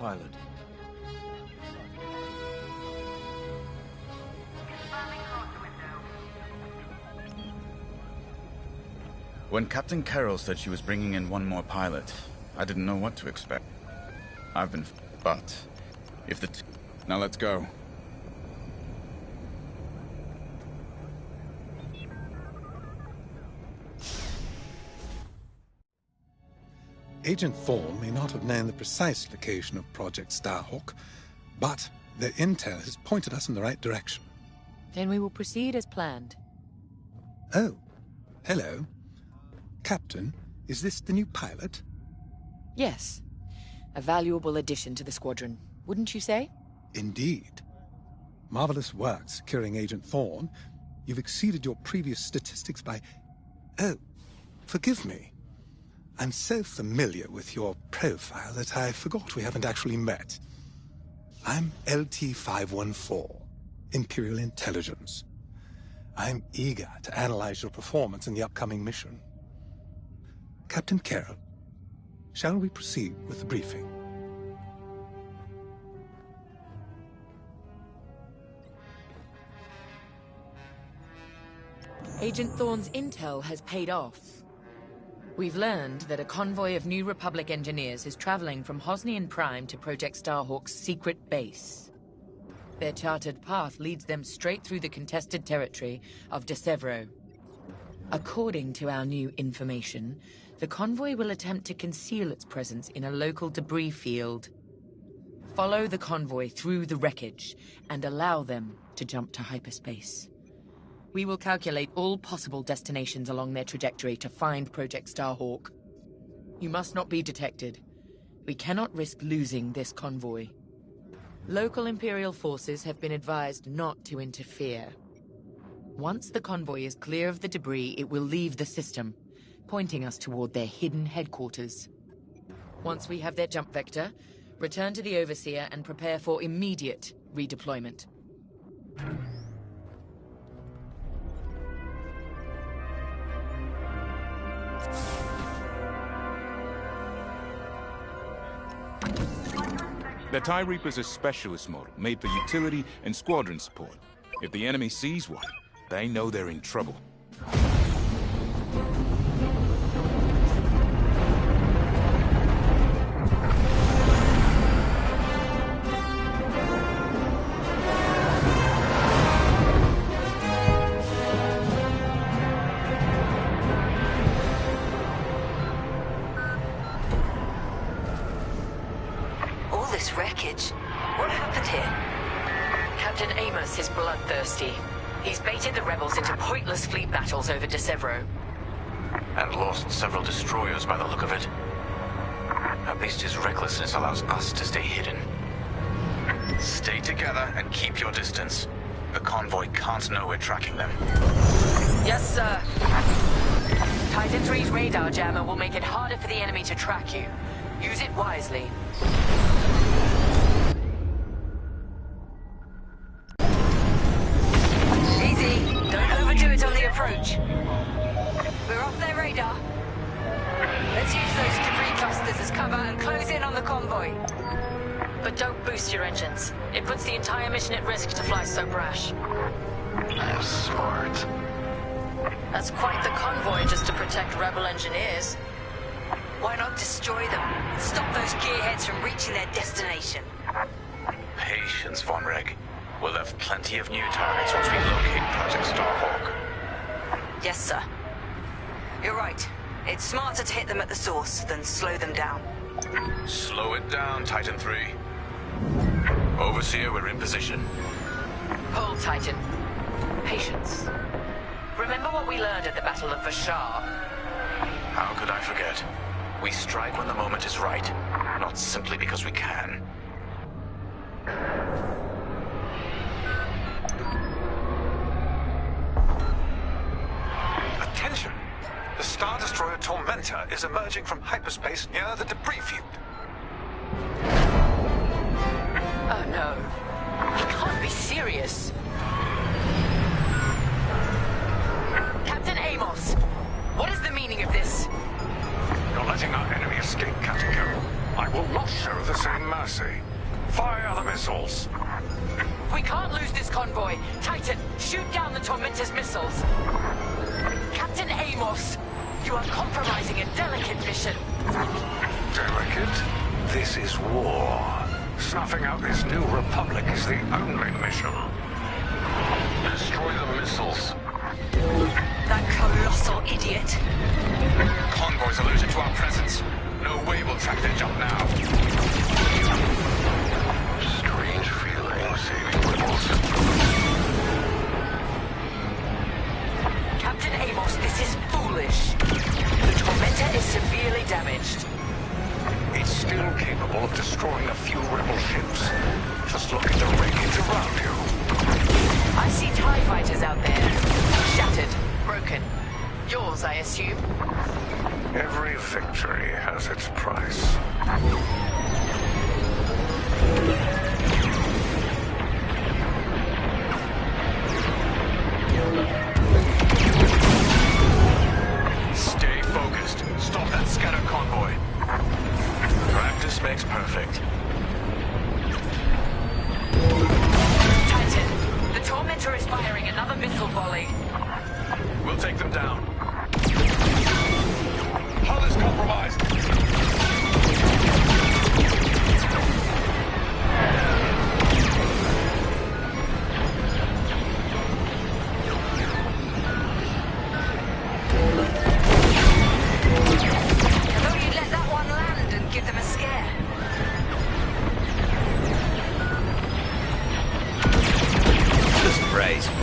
pilot. When Captain Carroll said she was bringing in one more pilot, I didn't know what to expect. I've been but if the now let's go. Agent Thorne may not have known the precise location of Project Starhawk, but their intel has pointed us in the right direction. Then we will proceed as planned. Oh, hello. Captain, is this the new pilot? Yes. A valuable addition to the squadron, wouldn't you say? Indeed. Marvelous work securing Agent Thorne. You've exceeded your previous statistics by... Oh, forgive me. I'm so familiar with your profile that I forgot we haven't actually met. I'm LT-514, Imperial Intelligence. I'm eager to analyze your performance in the upcoming mission. Captain Carroll, shall we proceed with the briefing? Agent Thorne's intel has paid off. We've learned that a convoy of New Republic engineers is traveling from Hosnian Prime to Project Starhawk's secret base. Their charted path leads them straight through the contested territory of De Severo. According to our new information, the convoy will attempt to conceal its presence in a local debris field. Follow the convoy through the wreckage and allow them to jump to hyperspace. We will calculate all possible destinations along their trajectory to find Project Starhawk. You must not be detected. We cannot risk losing this convoy. Local Imperial forces have been advised not to interfere. Once the convoy is clear of the debris, it will leave the system, pointing us toward their hidden headquarters. Once we have their jump vector, return to the Overseer and prepare for immediate redeployment. The TIE Reaper's a specialist model, made for utility and squadron support. If the enemy sees one, they know they're in trouble. Wreckage. What happened here? Captain Amos is bloodthirsty. He's baited the rebels into pointless fleet battles over De Severo. And lost several destroyers by the look of it. At least his recklessness allows us to stay hidden. Stay together and keep your distance. The convoy can't know we're tracking them. Yes, sir. Titan 3's radar jammer will make it harder for the enemy to track you. Use it wisely. On the approach. We're off their radar. Let's use those debris clusters as cover and close in on the convoy. But don't boost your engines. It puts the entire mission at risk to fly so brash. Smart. That's quite the convoy just to protect rebel engineers. Why not destroy them and stop those gearheads from reaching their destination? Patience, Von Reg. We'll have plenty of new targets once we locate Project Starhawk. Yes, sir. You're right. It's smarter to hit them at the source than slow them down. Slow it down, Titan 3. Overseer, we're in position. Hold, Titan. Patience. Remember what we learned at the Battle of Vashar? How could I forget? We strike when the moment is right, not simply because we can. Attention! The Star Destroyer Tormentor is emerging from hyperspace near the debris field. Oh no. He can't be serious. Captain Amos, what is the meaning of this? You're letting our enemy escape, Captain Carroll. I will not show the same mercy. convoy. Titan, shoot down the Tormentor's missiles. Captain Amos, you are compromising a delicate mission. Delicate? This is war. Snuffing out this new republic is the only mission. Destroy the missiles. That colossal idiot. Convoys alerted to our presence. No way we'll track their jump now. Strange feeling saving rebels. Captain Amos, this is foolish. The Tormentor is severely damaged. It's still capable of destroying a few rebel ships. Just look at the wreckage around you. I see TIE fighters out there. Shattered, broken. Yours, I assume? Every victory has its price. Stay focused. Stop that scatter convoy. Practice makes perfect. Titan, the Tormentor is firing another missile volley. We'll take them down. Hull is compromised. Although you let that one land and give them a scare. Just praise me.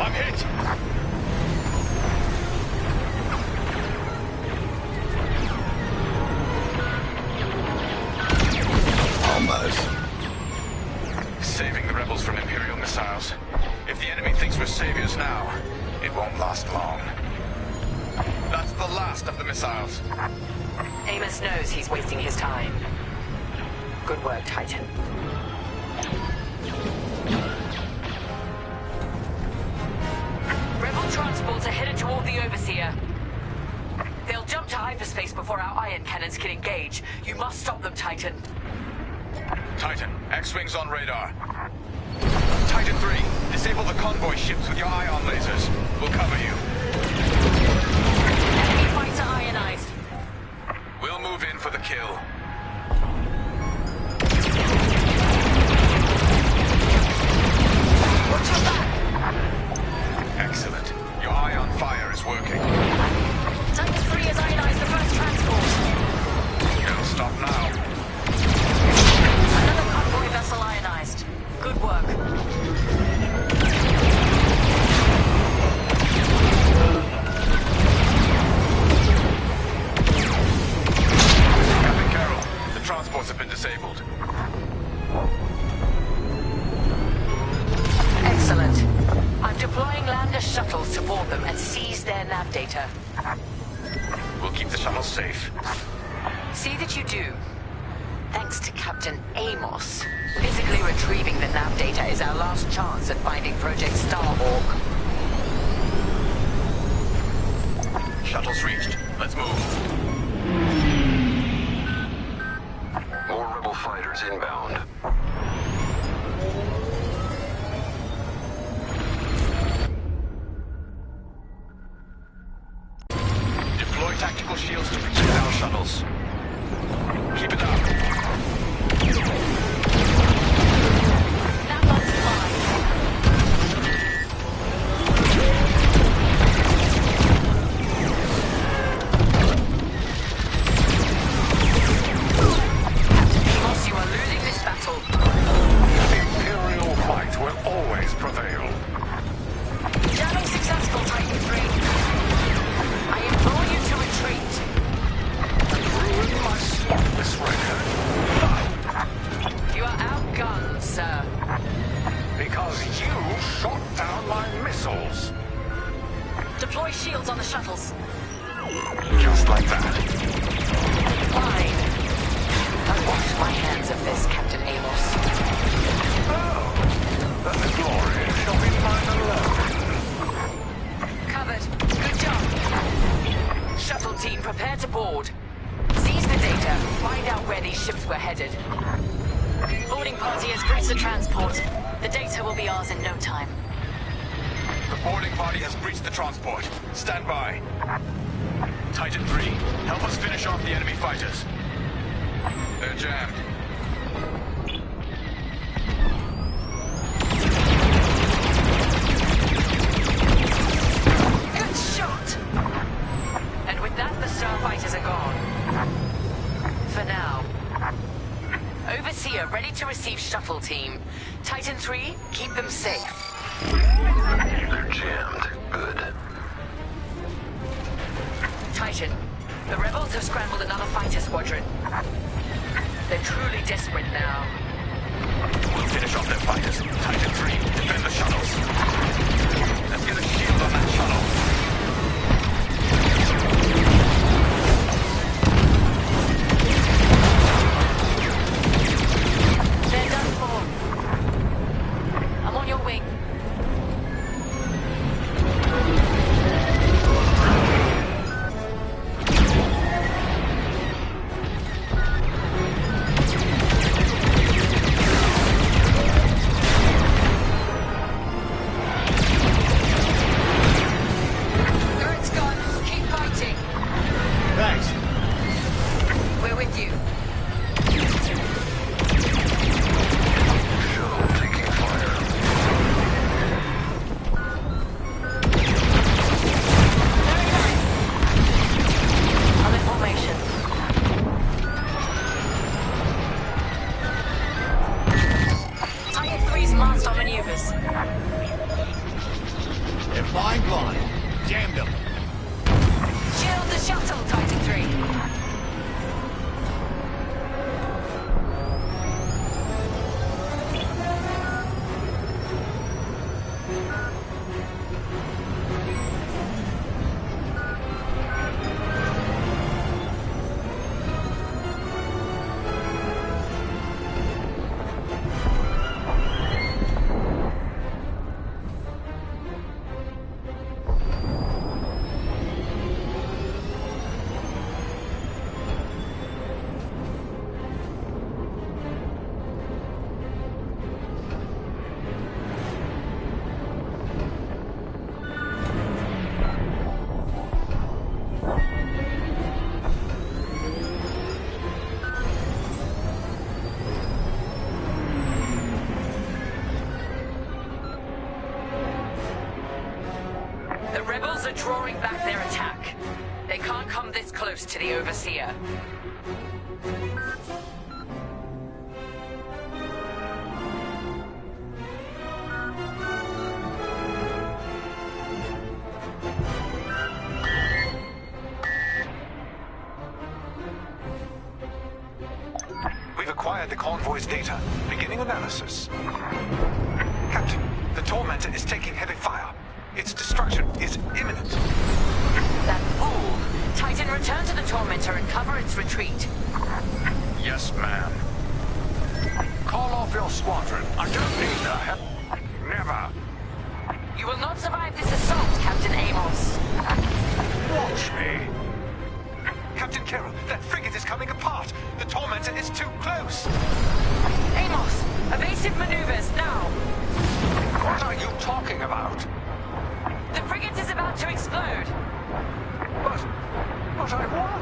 I'm hit. Almost. Saving the rebels from Imperial missiles. If the enemy thinks we're saviors now, it won't last long. That's the last of the missiles. Amos knows he's wasting his time. Good work, Titan. Rebel transports are headed toward the Overseer. They'll jump to hyperspace before our ion cannons can engage. You must stop them, Titan. Titan, X-Wings on radar. Titan 3, disable the convoy ships with your ion lasers. We'll cover you. Enemy fighter ionized. We'll move in for the kill. Watch your back! Excellent. Your ion fire is working. Titan 3 has ionized the first transport. Don't stop now. Another convoy vessel ionized. Good work. Captain Carroll, the transports have been disabled. Excellent. I'm deploying lander shuttles to board them and seize their nav data. We'll keep the shuttles safe. See that you do. Thanks to Captain Amos, physically retrieving the nav data is our last chance at finding Project Starhawk. Shuttles reached. Let's move. More rebel fighters inbound. Deploy tactical shields to protect our shuttles. Keep it up. Nav bots live. Captain Amos, you are losing this battle. Imperial might will always prevail. Jamming successful, Titan 3. I implore you to retreat. Ruin my spotless record. You are outgunned, sir. Because you shot down my missiles. Deploy shields on the shuttles. Just like that. Fine. I wash my hands of this, Captain Amos. Oh, then the glory shall be mine alone. team, prepare to board. Seize the data, find out where these ships were headed. Boarding party has breached the transport. The data will be ours in no time. The boarding party has breached the transport. Stand by. Titan 3, help us finish off the enemy fighters. They're jammed. Good shot! And with that, the starfighters are gone. For now. Overseer ready to receive shuttle team. Titan 3, keep them safe. They're jammed. Good. Titan, the rebels have scrambled another fighter squadron. They're truly desperate now. We'll finish off their fighters. Titan 3, defend the shuttles. Let's get a shield on that shuttle. They're done for. I'm on your wing. Turret's gone. Keep fighting. Thanks. We're with you. Shuttle taking fire. Very nice. I'm in formation. Titan 3's master maneuvers. They're flying blind. Jammed them. Shield the shuttle, Titan 3. The rebels are drawing back their attack. They can't come this close to the Overseer. We've acquired the convoy's data. Beginning analysis. Captain, the Tormentor is taking heavy fire. Its destruction is imminent. That fool! Titan, return to the Tormentor and cover its retreat. Yes, ma'am. Call off your squadron. I don't need the help. Never. You will not survive this assault, Captain Amos. Watch me. Captain Carroll, that frigate is coming apart. The Tormentor is too close. Amos, evasive maneuvers, now! What are you talking about? The frigate is about to explode. But I won.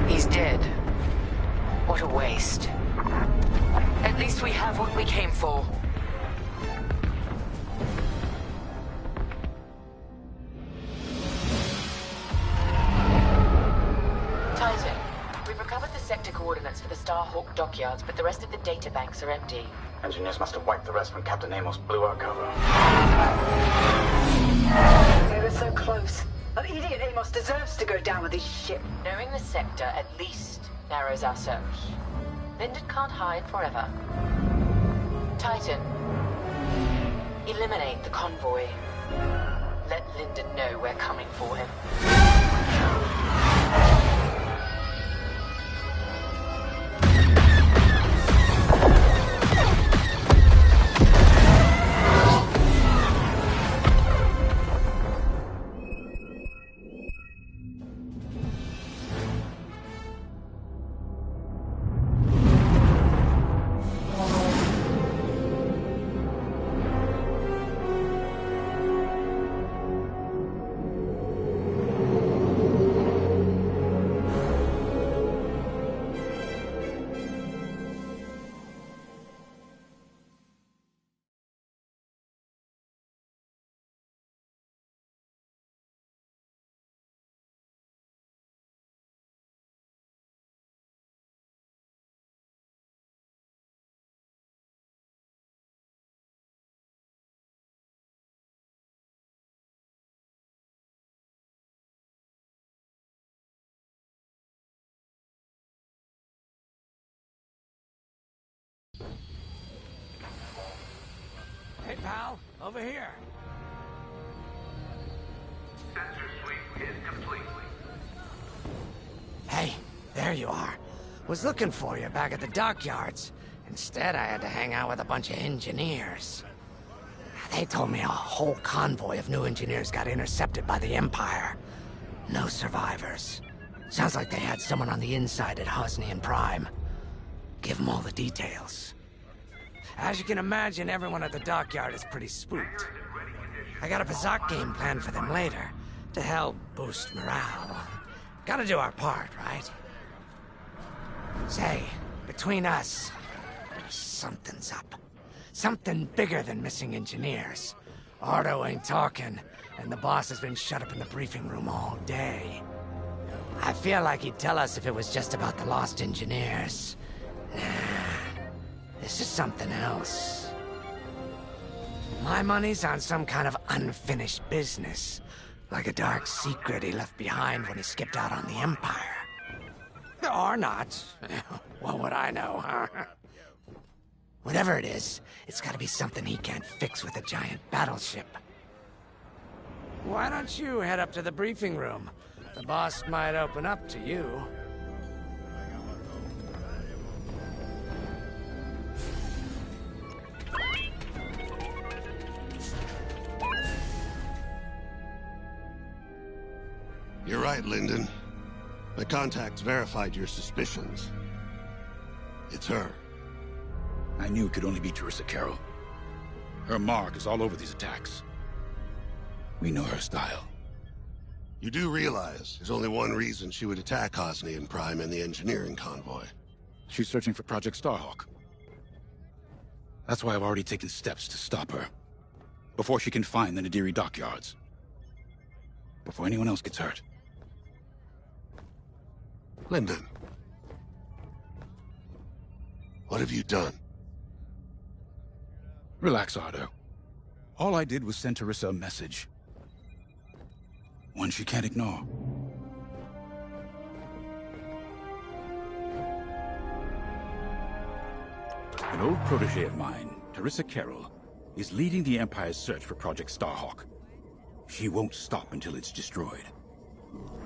He's dead. What a waste. At least we have what we came for. Titan, we've recovered the sector coordinates for the Starhawk dockyards, but the rest of the data banks are empty. Engineers must have wiped the rest when Captain Amos blew our cover. They were so close. That idiot Amos deserves to go down with his ship. Knowing the sector at least narrows our search. Linden can't hide forever. Titan, eliminate the convoy. Let Linden know we're coming for him. pal. Over here. Sensor sweep is complete. Hey, there you are. Was looking for you back at the dockyards. Instead, I had to hang out with a bunch of engineers. They told me a whole convoy of new engineers got intercepted by the Empire. No survivors. Sounds like they had someone on the inside at Hosnian Prime. Give them all the details. As you can imagine, everyone at the dockyard is pretty spooked. I got a Pazak game planned for them later, to help boost morale. Gotta do our part, right? Say, between us, something's up. Something bigger than missing engineers. Ardo ain't talking, and the boss has been shut up in the briefing room all day. I feel like he'd tell us if it was just about the lost engineers. Nah, this is something else. My money's on some kind of unfinished business. Like a dark secret he left behind when he skipped out on the Empire. Or not. What would I know, huh? Whatever it is, it's gotta be something he can't fix with a giant battleship. Why don't you head up to the briefing room? The boss might open up to you. You're right, Lyndon. My contacts verified your suspicions. It's her. I knew it could only be Teresa Carroll. Her mark is all over these attacks. We know her style. You do realize there's only one reason she would attack Hosnian Prime and the engineering convoy. She's searching for Project Starhawk. That's why I've already taken steps to stop her. Before she can find the Nadiri dockyards. Before anyone else gets hurt. Lyndon. What have you done? Relax, Ardo. All I did was send Teresa a message. One she can't ignore. An old protege of mine, Teresa Carroll, is leading the Empire's search for Project Starhawk. She won't stop until it's destroyed.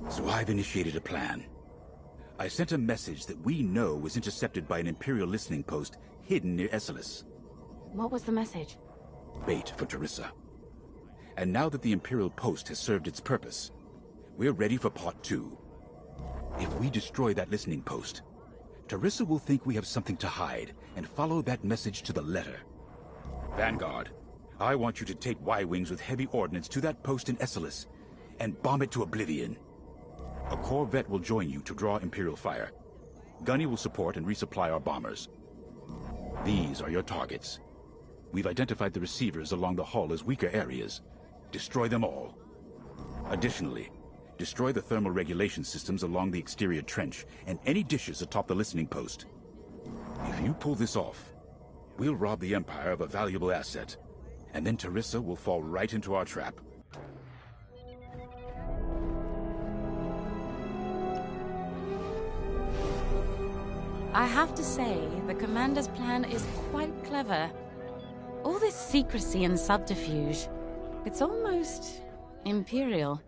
So I've initiated a plan. I sent a message that we know was intercepted by an Imperial listening post hidden near Esselis. What was the message? Bait for Teresa. And now that the Imperial post has served its purpose, we're ready for part 2. If we destroy that listening post, Teresa will think we have something to hide and follow that message to the letter. Vanguard, I want you to take Y-Wings with heavy ordnance to that post in Esselis and bomb it to oblivion. A corvette will join you to draw Imperial fire. Gunny will support and resupply our bombers. These are your targets. We've identified the receivers along the hull as weaker areas. Destroy them all. Additionally, destroy the thermal regulation systems along the exterior trench and any dishes atop the listening post. If you pull this off, we'll rob the Empire of a valuable asset, and then Teresa will fall right into our trap. I have to say, the Commander's plan is quite clever. All this secrecy and subterfuge, it's almost Imperial.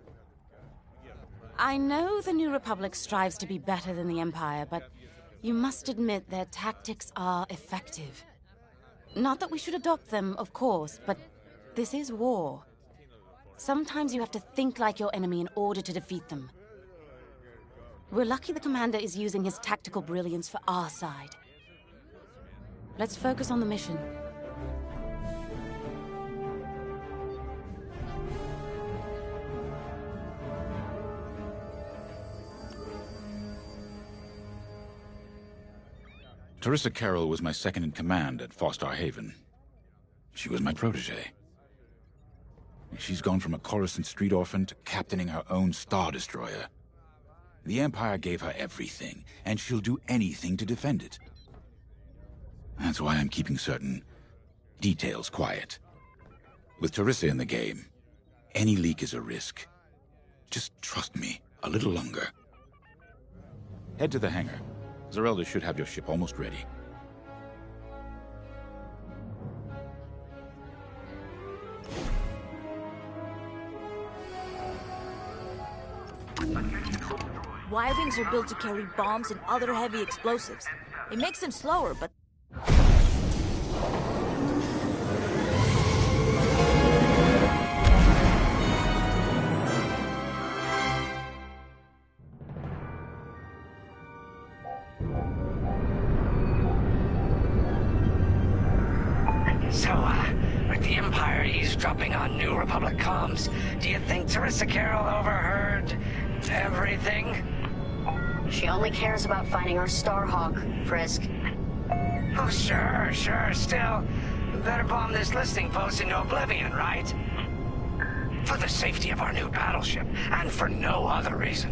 I know the New Republic strives to be better than the Empire, but you must admit their tactics are effective. Not that we should adopt them, of course, but this is war. Sometimes you have to think like your enemy in order to defeat them. We're lucky the Commander is using his tactical brilliance for our side. Let's focus on the mission. Teresa Carroll was my second in command at Fostar Haven. She was my protege. She's gone from a Coruscant street orphan to captaining her own Star Destroyer. The Empire gave her everything, and she'll do anything to defend it. That's why I'm keeping certain details quiet. With Teresa in the game, any leak is a risk. Just trust me a little longer. Head to the hangar. Zerelda should have your ship almost ready. Y-wings are built to carry bombs and other heavy explosives. It makes them slower, but... So, with the Empire eavesdropping on New Republic comms, do you think Teresa Carroll overheard everything? She only cares about finding our Starhawk, Frisk. Oh, sure. Still, better bomb this listening post into oblivion, right? For the safety of our new battleship, and for no other reason.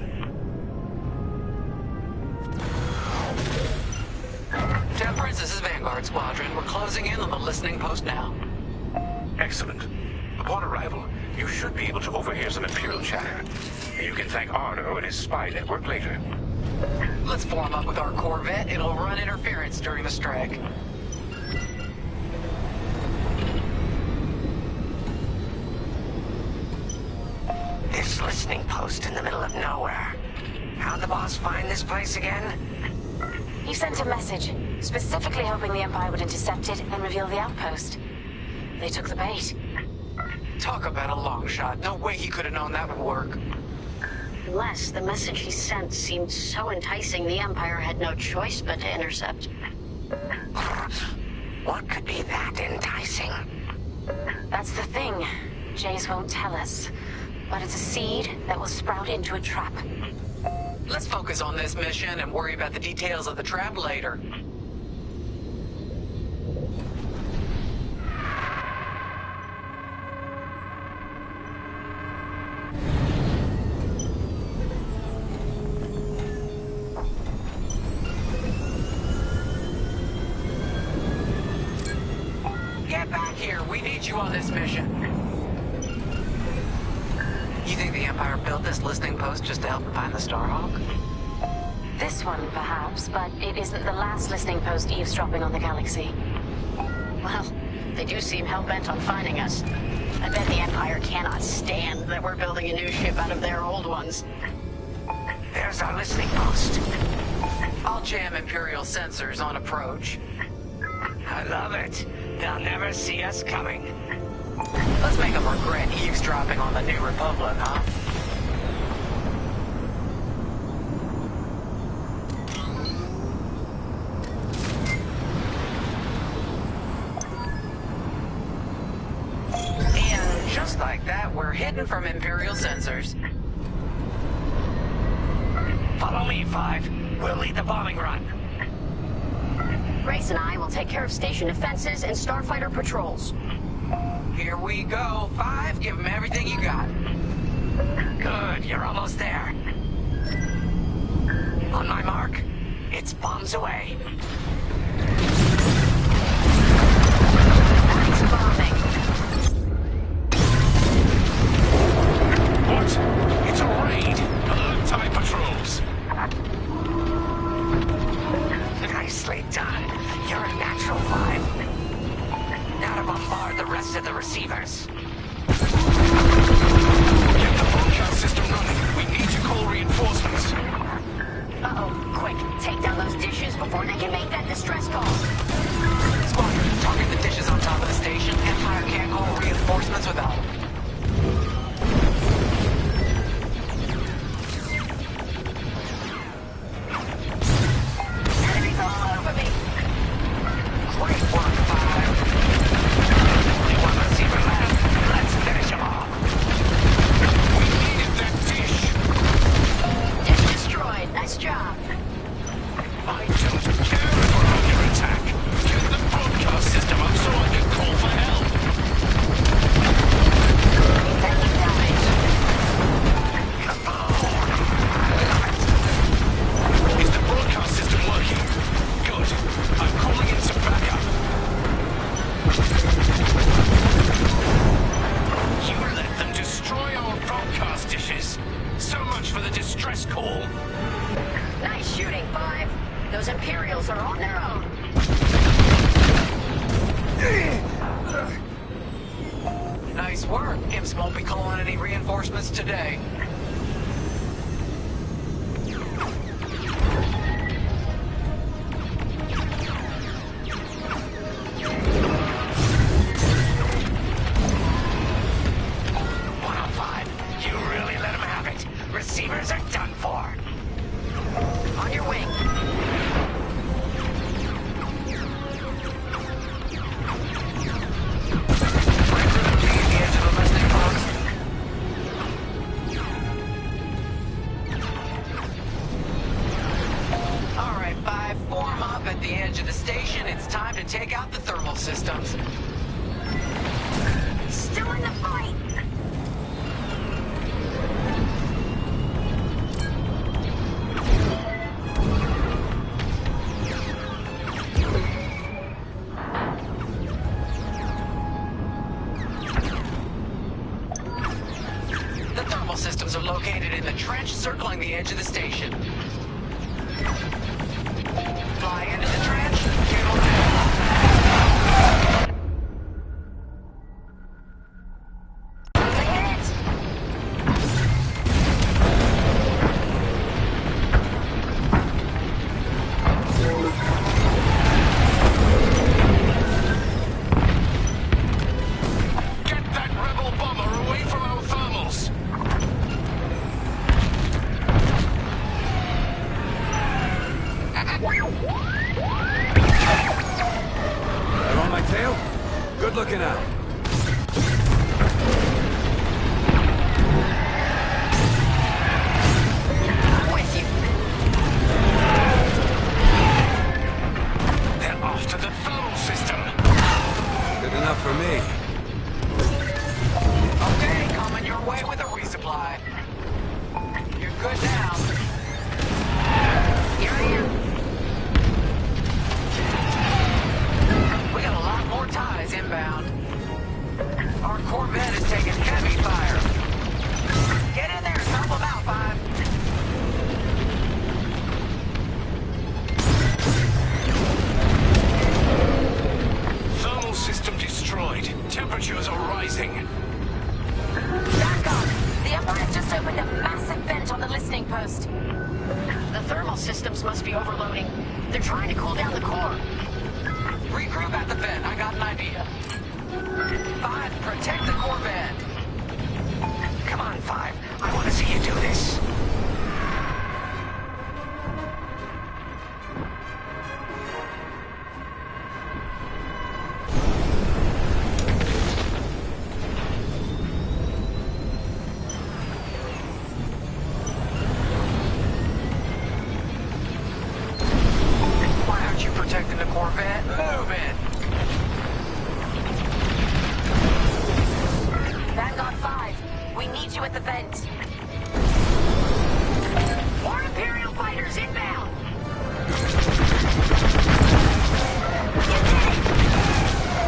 Temperance, this is Vanguard Squadron. We're closing in on the listening post now. Excellent. Upon arrival, you should be able to overhear some Imperial chatter. You can thank Arno and his spy network later. Let's form up with our Corvette. It'll run interference during the strike. This listening post in the middle of nowhere. How'd the boss find this place again? He sent a message, specifically hoping the Empire would intercept it and reveal the outpost. They took the bait. Talk about a long shot. No way he could have known that would work. Unless the message he sent seemed so enticing the Empire had no choice but to intercept. What could be that enticing? That's the thing. Jace won't tell us. But it's a seed that will sprout into a trap. Let's focus on this mission and worry about the details of the trap later. Get back here. We need you on this mission. You think the Empire built this listening post just to help them find the Starhawk? This one, perhaps, but it isn't the last listening post eavesdropping on the galaxy. Well, they do seem hell-bent on finding us. I bet the Empire cannot stand that we're building a new ship out of their old ones. There's our listening post. I'll jam Imperial sensors on approach. I love it. They'll never see us coming. Let's make them regret eavesdropping on the New Republic, huh? And just like that, we're hidden from Imperial sensors. Follow me, 5. We'll lead the bombing run. Grace and I will take care of station defenses and starfighter patrols. Here we go. 5, give them everything you got. Good, you're almost there. On my mark. It's bombs away. Nice bombing. What? It's a raid! Alert TIE patrols! Nicely done. You're a natural, 5. Now to bombard the rest of the receivers. Get the broadcast system running. We need to call reinforcements. Uh-oh. Quick, take down those dishes before they can make that distress call. Squadron, target the dishes on top of the station. Empire can't call reinforcements without them. Enemies all over me. Great work, 5. Only one receiver left. Let's finish them off. We needed that dish. Dish destroyed. Nice job. I don't care if we're under attack. Get the broadcast system up so I can call for help. Taking damage. Come on. Is the broadcast system working? Good. I'm calling in some backup. You let them destroy our broadcast dishes. So much for the distress call. Nice shooting, 5. Those Imperials are on their own. Nice work. Imps won't be calling any reinforcements today. to take out the thermal systems. Still in the fight! The thermal systems are located in the trench circling the edge of the station. Fly into the trench, get on looking at? I'm with you. They're off to the thermal system. Good enough for me. Okay, coming your way with a resupply. You're good now. Here I am. We got a lot more ties inbound. Our Corvette is taking heavy fire. Get in there and help them out, Five. Thermal system destroyed. Temperatures are rising. Back up! The Empire's just opened a massive vent on the listening post. The thermal systems must be overloading. They're trying to cool down the core. Regroup at the vent. I got an idea. Five, protect the Corvette. Come on, Five. I want to see you do this. Why aren't you protecting the Corvette? Move it! Vanguard 5, we need you at the vent. More Imperial fighters inbound! You did it!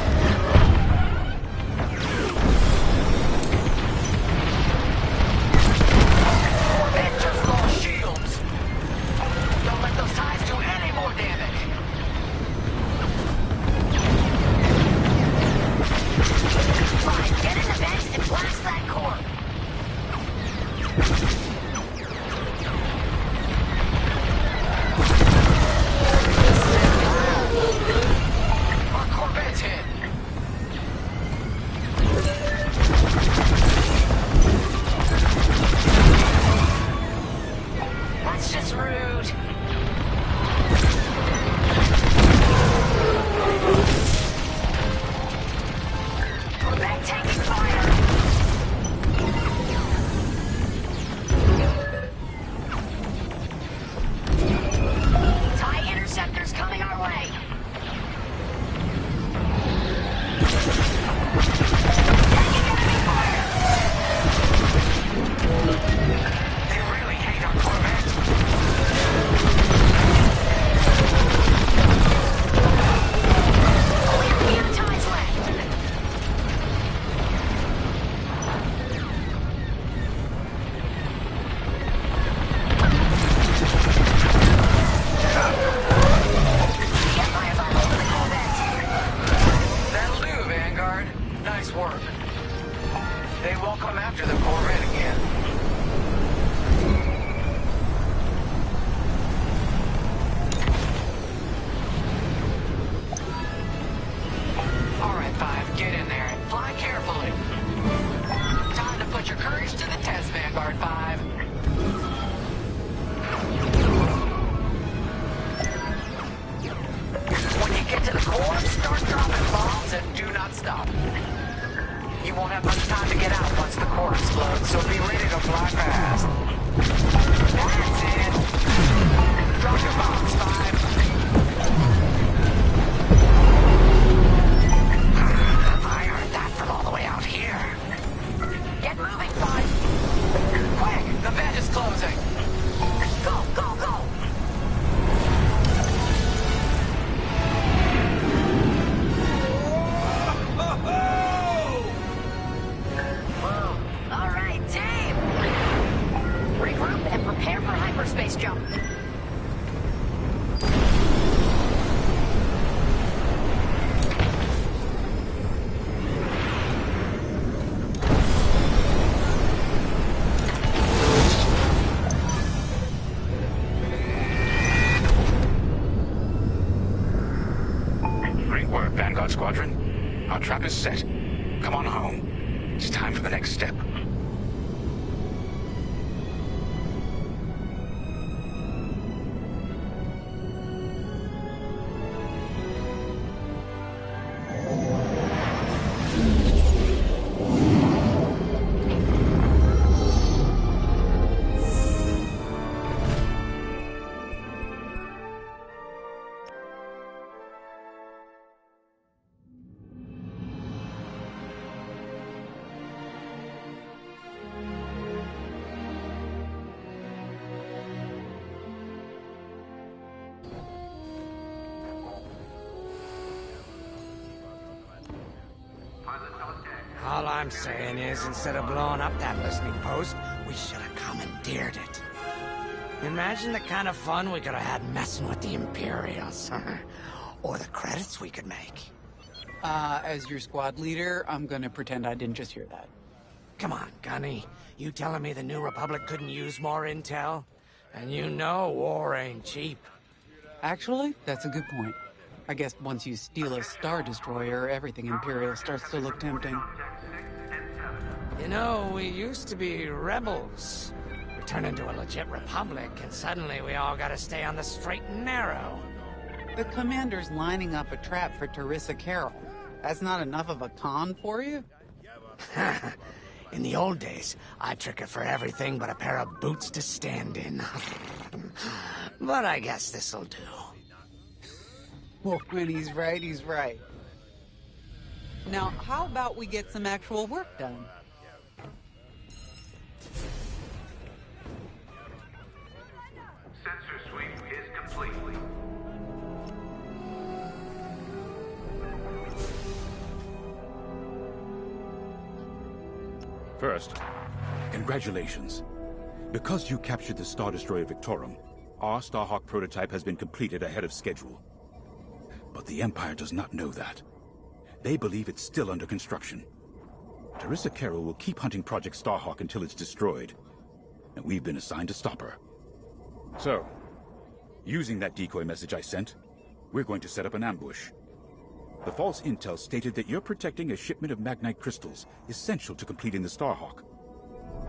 Corvette just lost shields! Don't let those ties do any more damage! Fine, get in the vent and blast that core. Our Corvette's hit! That's just rude. Corvette taking fire. TIE interceptors coming our way. Taking enemy fire. They really hate our Corvette! We have few ties left. The Empire's all over the Corvette. That'll do, Vanguard. Nice work. They won't come after the Corvette again. All right, Five, get in there and fly carefully. Time to put your courage to the test, Vanguard 5. When you get to the core, start dropping bombs and do not stop. You won't have much time to get out once the core explodes, so be ready to fly fast. That's it. Drop your bombs, Five. Squadron. Our trap is set. Come on home. It's time for the next step. All I'm saying is, instead of blowing up that listening post, we should have commandeered it. Imagine the kind of fun we could have had messing with the Imperials. Or the credits we could make. As your squad leader, I'm gonna pretend I didn't just hear that. Come on, Gunny. You telling me the New Republic couldn't use more intel? And you know war ain't cheap. Actually, that's a good point. I guess once you steal a Star Destroyer, everything Imperial starts to look tempting. You know, we used to be rebels. We turned into a legit republic, and suddenly we all gotta stay on the straight and narrow. The commander's lining up a trap for Teresa Carroll. That's not enough of a con for you? In the old days, I'd trick her for everything but a pair of boots to stand in. But I guess this'll do. Well, when he's right, he's right. Now, how about we get some actual work done? Sensor sweep is complete. First, congratulations. Because you captured the Star Destroyer Victorum, our Starhawk prototype has been completed ahead of schedule. But the Empire does not know that. They believe it's still under construction. Teresa Carroll will keep hunting Project Starhawk until it's destroyed, and we've been assigned to stop her. So, using that decoy message I sent, we're going to set up an ambush. The false intel stated that you're protecting a shipment of Magnite crystals essential to completing the Starhawk.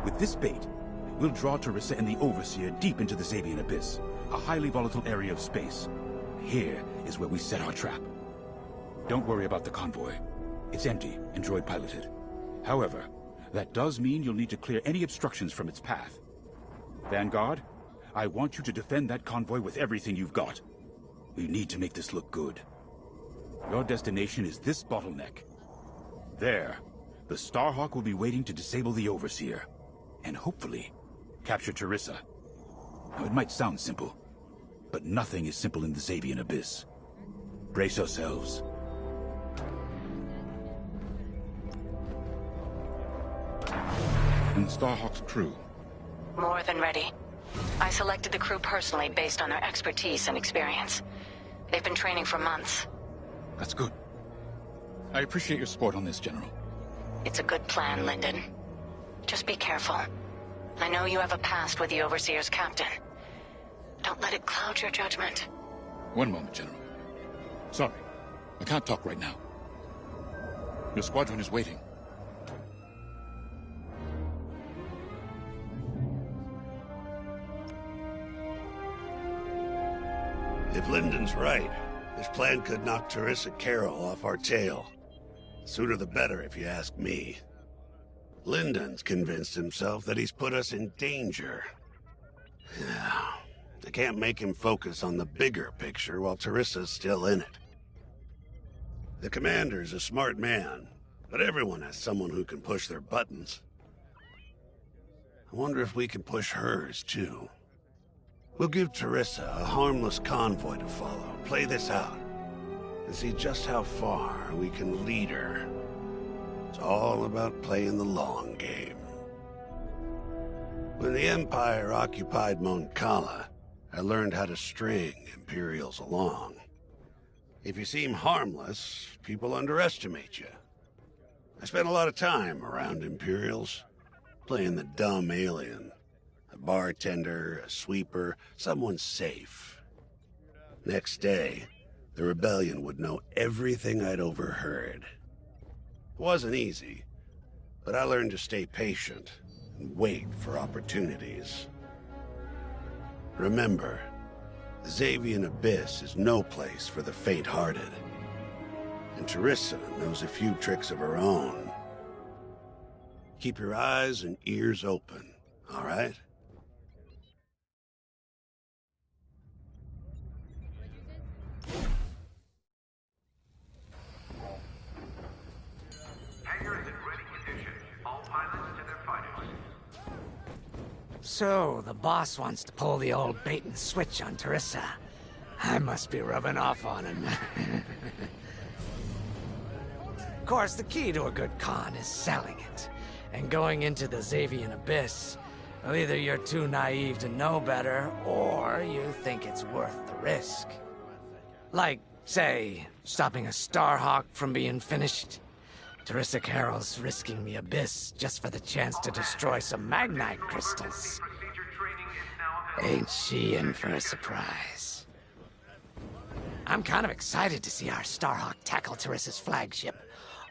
With this bait, we'll draw Teresa and the Overseer deep into the Xavian Abyss, a highly volatile area of space. Here is where we set our trap. Don't worry about the convoy. It's empty and droid piloted. However, that does mean you'll need to clear any obstructions from its path. Vanguard, I want you to defend that convoy with everything you've got. We need to make this look good. Your destination is this bottleneck. There, the Starhawk will be waiting to disable the Overseer, and hopefully, capture Teresa. Now, it might sound simple, but nothing is simple in the Xavian Abyss. Brace yourselves. And Starhawk's crew? More than ready. I selected the crew personally based on their expertise and experience. They've been training for months. That's good. I appreciate your support on this, General. It's a good plan, Lyndon. Just be careful. I know you have a past with the Overseer's captain. Don't let it cloud your judgment. One moment, General. Sorry, I can't talk right now. Your squadron is waiting. If Lyndon's right, this plan could knock Teresa Carroll off our tail. Sooner the better, if you ask me. Lyndon's convinced himself that he's put us in danger. I can't make him focus on the bigger picture while Teresa's still in it. The commander's a smart man, but everyone has someone who can push their buttons. I wonder if we can push hers, too. We'll give Teresa a harmless convoy to follow, play this out, and see just how far we can lead her. It's all about playing the long game. When the Empire occupied Mon Cala, I learned how to string Imperials along. If you seem harmless, people underestimate you. I spent a lot of time around Imperials, playing the dumb alien. A bartender, a sweeper, someone safe. Next day, the rebellion would know everything I'd overheard. It wasn't easy, but I learned to stay patient and wait for opportunities. Remember, the Xavian Abyss is no place for the faint-hearted. And Teresa knows a few tricks of her own. Keep your eyes and ears open, all right? So, the boss wants to pull the old bait and switch on Teresa. I must be rubbing off on him. Of course, the key to a good con is selling it. And going into the Xavian Abyss, well, either you're too naive to know better, or you think it's worth the risk. Like, say, stopping a Starhawk from being finished. Teresa Carroll's risking the Abyss just for the chance to destroy some Magnite crystals. Ain't she in for a surprise? I'm kind of excited to see our Starhawk tackle Teresa's flagship.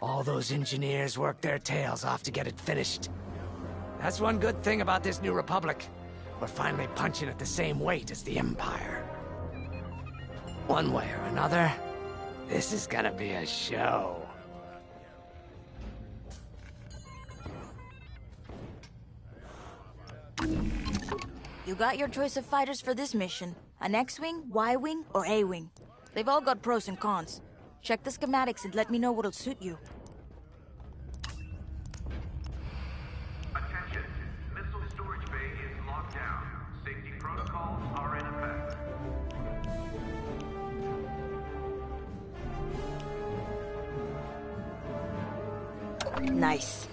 All those engineers worked their tails off to get it finished. That's one good thing about this new Republic. We're finally punching at the same weight as the Empire. One way or another, this is gonna be a show. You got your choice of fighters for this mission. An X-Wing, Y-Wing, or A-Wing. They've all got pros and cons. Check the schematics and let me know what'll suit you. Attention. Missile storage bay is locked down. Safety protocols are in effect. Nice.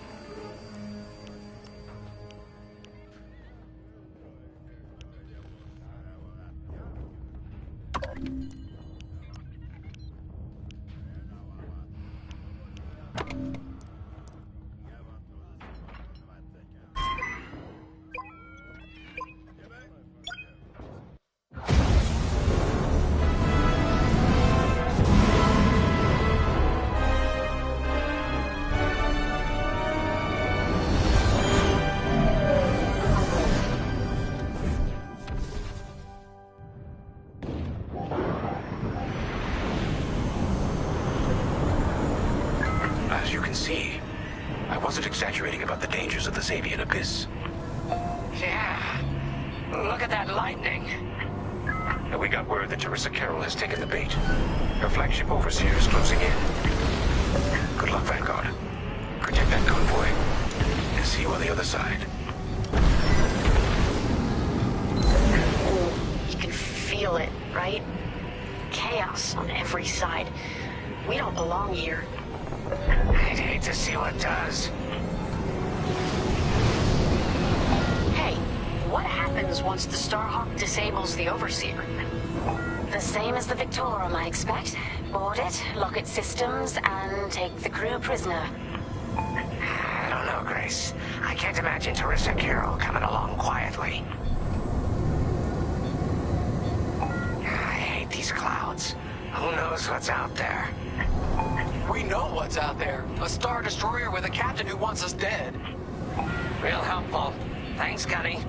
As you can see, I wasn't exaggerating about the dangers of the Xavian Abyss. Yeah. Look at that lightning. And we got word that Teresa Carroll has taken the bait. Her flagship overseer is closing in. Good luck, Vanguard. Protect that convoy. And see you on the other side. You can feel it, right? Chaos on every side. We don't belong here. I'd hate to see what does. Hey, what happens once the Starhawk disables the Overseer? The same as the Victorum, I expect. Board it, lock its systems, and take the crew prisoner. I don't know, Grace. I can't imagine Teresa Carroll coming along quietly. I hate these clouds. Who knows what's out there? We know what's out there. A Star Destroyer with a captain who wants us dead. Real helpful. Thanks, Gunny.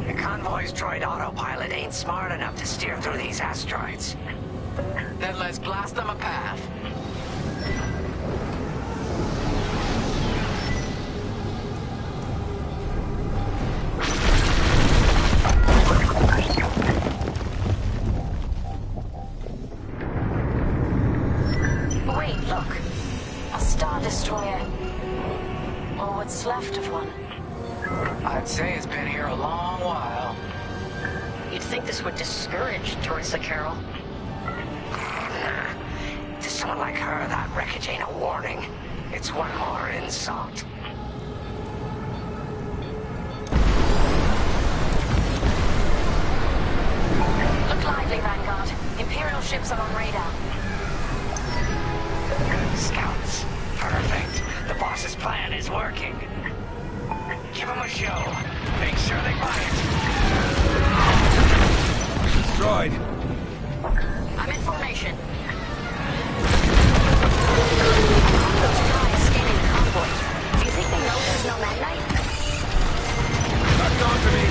The convoy's droid autopilot ain't smart enough to steer through these asteroids. Then let's blast them a path. Wait, look. A Star Destroyer. Or what's left of one. I'd say it's been here a long while. You'd think this would discourage Teresa Carroll. To someone like her, that wreckage ain't a warning. It's one more insult. Look lively, Vanguard. Imperial ships are on radar. Scouts. Perfect. The boss's plan is working. Give them a show. Make sure they buy it. destroyed. I'm in formation. Those guys scanning the convoy. Do you think they know there's no Magnite? Locked on to me.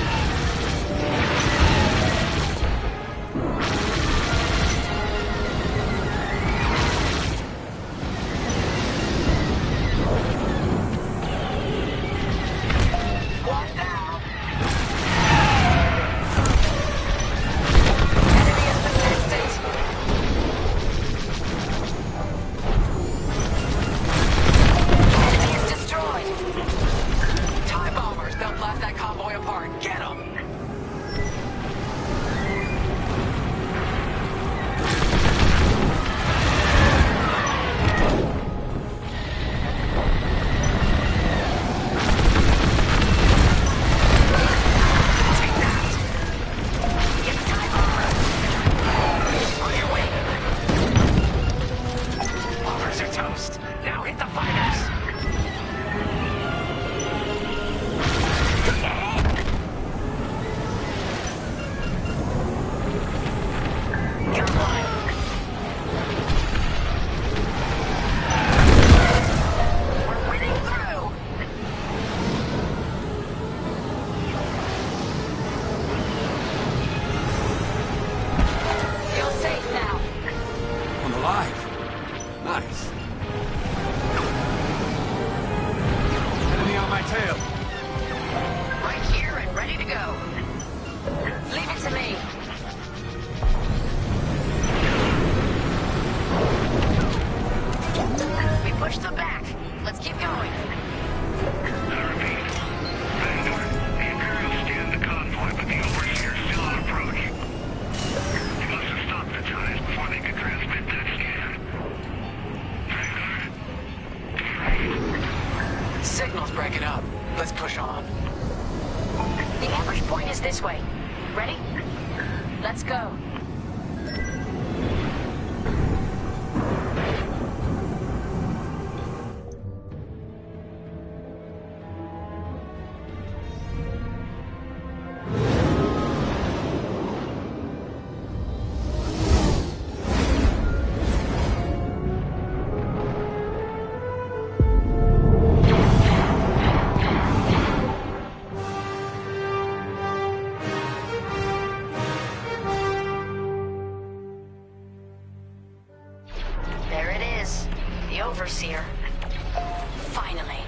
Finally.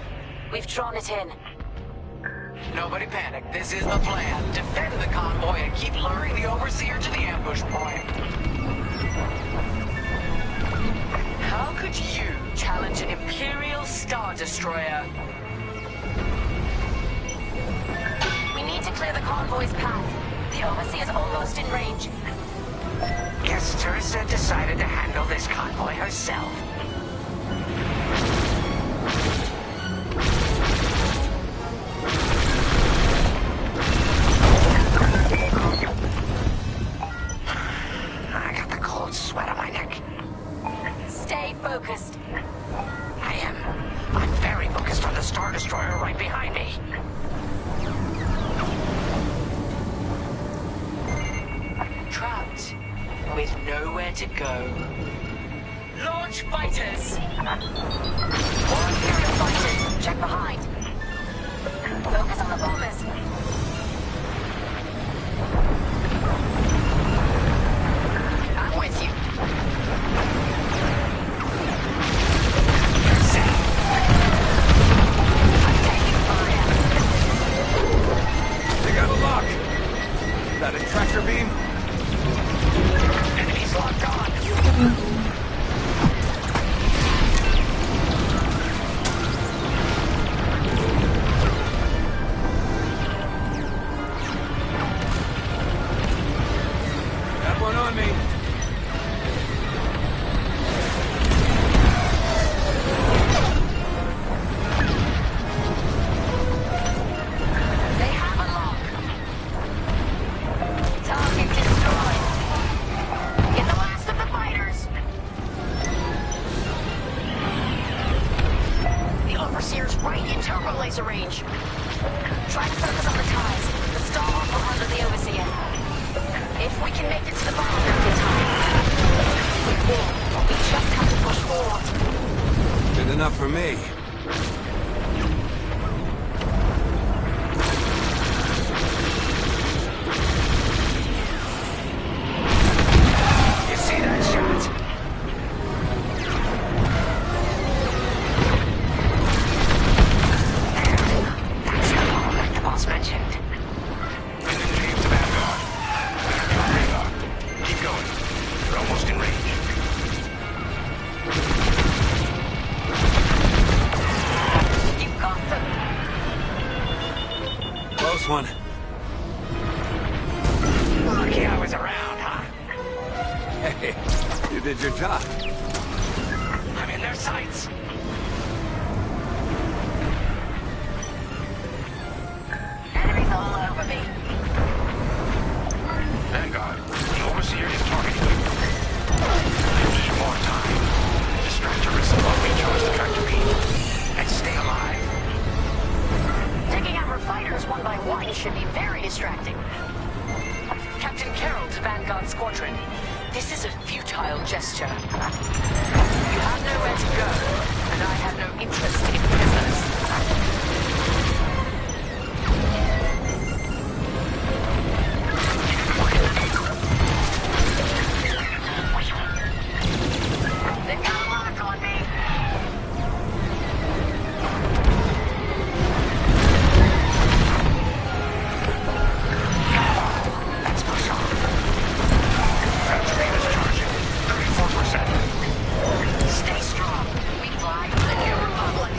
We've drawn it in. Nobody panic. This is the plan. Defend the convoy and keep luring the Overseer to the ambush point. How could you challenge an Imperial Star Destroyer? We need to clear the convoy's path. The Overseer's almost in range. Guess Teresa decided to handle this convoy herself. I got the cold sweat on my neck. Stay focused. I am. I'm very focused on the Star Destroyer right behind me. Trapped. With nowhere to go. Launch fighters! More Imperial fighters! Check behind! Focus on the bombers! I'm with you. I'm taking fire. They got a lock! That a tractor beam? Enemies locked on! Got one on me. They have a lock. Target destroyed. Get the last of the fighters. The Overseer's right in turbo laser range. Try to focus on the ties. The Starhawk will handle the Overseer. If we can make the enough for me. You see that shot? That's the hole like the boss mentioned. Engage the Vanguard. Radar. Keep going. We're almost in range. You got them. Close one. Lucky I was around, huh? Hey, you did your job. I'm in their sights. Enemies all over me. Vanguard, the Overseer is targeting you. I need more time. Distract Teresa while we charge the tractor beam. And stay alive. Taking out our fighters one by one should be very distracting. Captain Carroll to Vanguard Squadron. This is a futile gesture. You have nowhere to go, and I have no interest in prisoners. They've got a lock on me. Let's push on. Tractor beam is charging. 34%. Stay strong. We fly for the New Republic.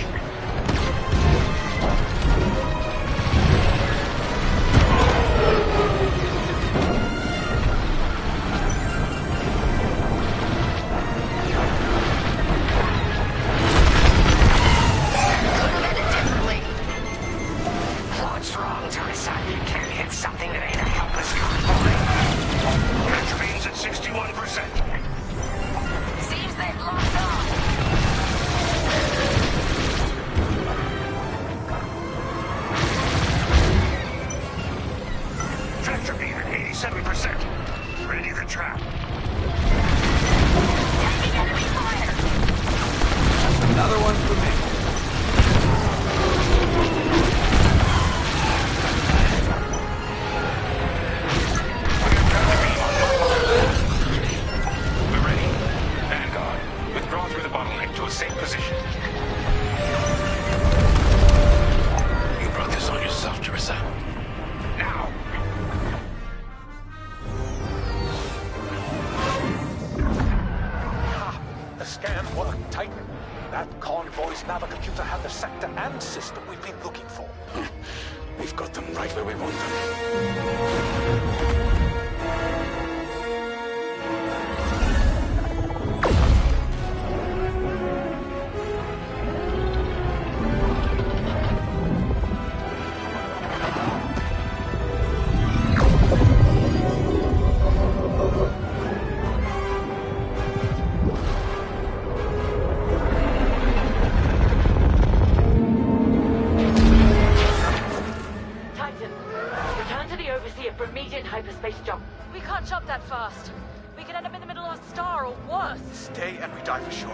Could have ended differently. What's wrong, Teresa? You can't hit something that ain't a helpless convoy. Tractor beam's at 61%. Seems they've locked on. Tractor beam at 87%. Ready to trap. Taking enemy fire. Another one for me. We're ready. Vanguard, withdraw through the bottleneck to a safe position. You brought this on yourself, Teresa. Now! The scan worked, Titan. That convoy's navicomputer had the sector and system we've been looking for. We've got them right where we want them. Titan, return to the Overseer for immediate hyperspace jump. We can't jump that fast. We could end up in the middle of a star or worse. Stay and we die for sure.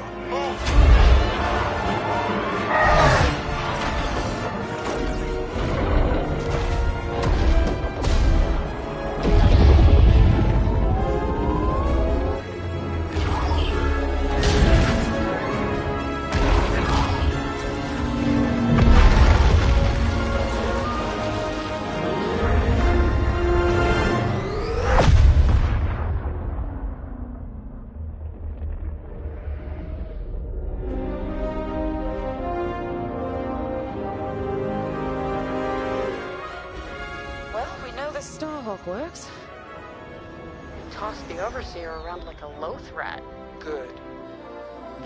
Well, we know the Starhawk works. Tossed the Overseer around like a loath rat. Good.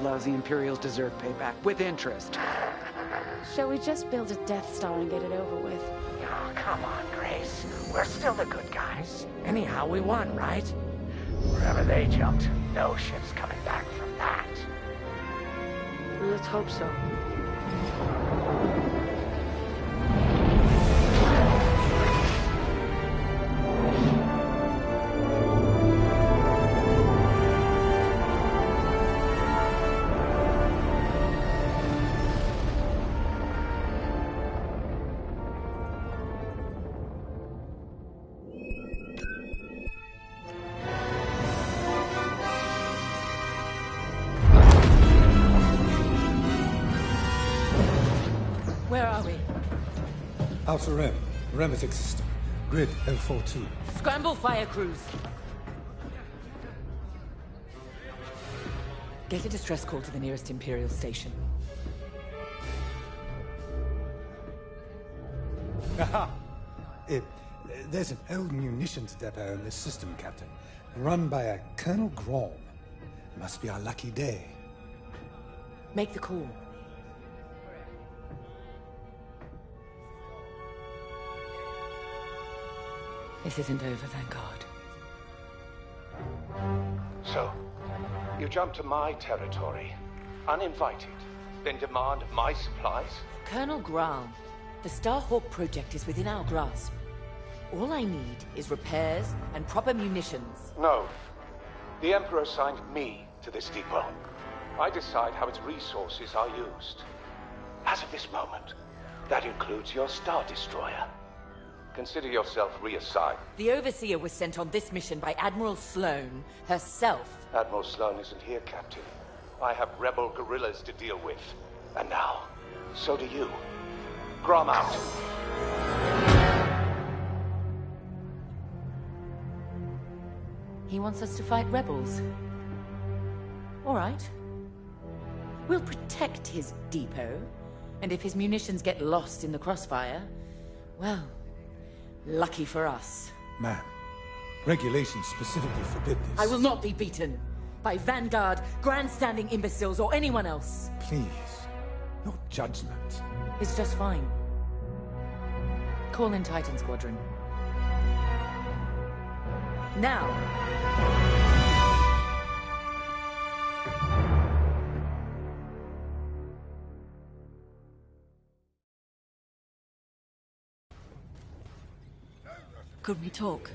Lousy Imperials deserve payback, with interest. Shall we just build a Death Star and get it over with? Oh, come on, Grace. We're still the good guys. Anyhow, we won, right? Wherever they jumped, no ship's coming back from that. Let's hope so. Alpha Rem, Remetic system. Grid 042. Scramble fire crews. Get a distress call to the nearest Imperial station. Aha! There's an old munitions depot in this system, Captain. Run by a Colonel Grom. Must be our lucky day. Make the call. This isn't over, thank God. So, you jump to my territory, uninvited, then demand my supplies? Colonel Graal, the Starhawk project is within our grasp. All I need is repairs and proper munitions. No. The Emperor assigned me to this depot. I decide how its resources are used. As of this moment, that includes your Star Destroyer. Consider yourself reassigned. The Overseer was sent on this mission by Admiral Sloane herself. Admiral Sloane isn't here, Captain. I have rebel guerrillas to deal with. And now, so do you. Grom out. He wants us to fight rebels. All right. We'll protect his depot, and if his munitions get lost in the crossfire, well, lucky for us. Ma'am, regulations specifically forbid this. I will not be beaten by Vanguard, grandstanding imbeciles, or anyone else. Please, your judgment. It's just fine. Call in Titan Squadron. Now! Could we talk?